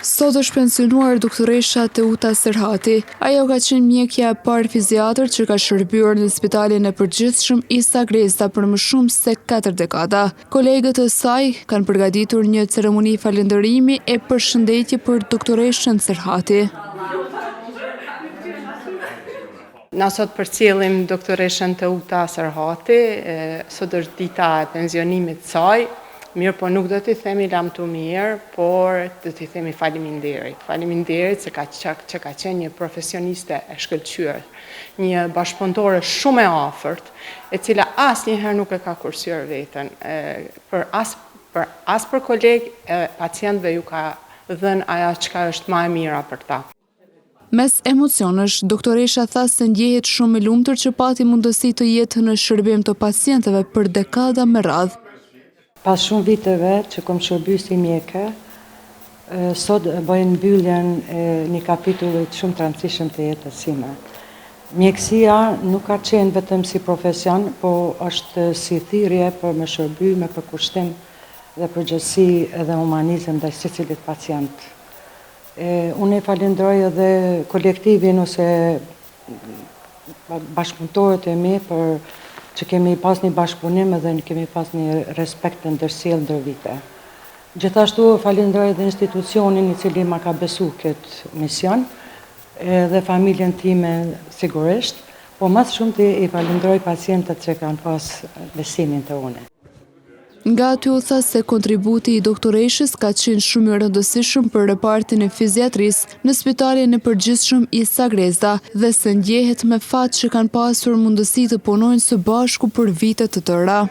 Sot është pensionuar doktoresha Teuta Serhati. Ajo ka qenë mjekja e parë fiziatër që ka shërbyer në Spitalin e Përgjithshëm Isa Grezda për më shumë se 4 dekada. Kolegët e saj kanë përgatitur një ceremoni falënderimi e përshëndetje për doktoreshën Serhati. Na sot përcjellim doktoreshën Teuta Serhati, sot është dita e pensionimit të saj. Mirë, po nuk do t'i themi lamtu mirë, por do t'i themi faleminderit. Faleminderit se që ka qenë një profesioniste e shkëlqyer, një bashkëpunëtore shumë e afërt, e cila asnjëherë nuk e ka kursyer veten. Për kolegë, pacientëve ju ka dhënë ajo çka është më e mira për ta. Mes emocionesh, doktoresha tha se ndjehet shumë e lumtur që pati mundësi të jetë në shërbim të pacientëve për dekada me radhë. Pas shumë viteve që kom shërbyer si mjeke, sot bëjnë mbylljen e një kapitullit shumë të rëndësishëm të jetës time. Mjekësia nuk ka qenë vetëm si profesion, po është si thirrje për me shërby, me përkushtim dhe përgjegjësi edhe humanizëm ndaj secilit pacient. Unë e falenderoj edhe kolektivin ose bashkëpunëtorët e mi për që kemi pas një bashkëpunim edhe kemi pas një respekt të ndërsjellë ndër vite. Gjithashtu falenderoj edhe institucionin i cili ma ka besu këtë mision dhe familjen time sigurisht, po mas shumë i falenderoj pacientët që kanë pas besimin të une. Nga aty u tha se kontributi i doktoreshës ka qenë shumë i rëndësishëm për repartin e fiziatrisë në Spitalin e Përgjithshëm Isa Grezda dhe se ndjehet me fat që kanë pasur mundësi të punojnë së bashku për vite të tëra.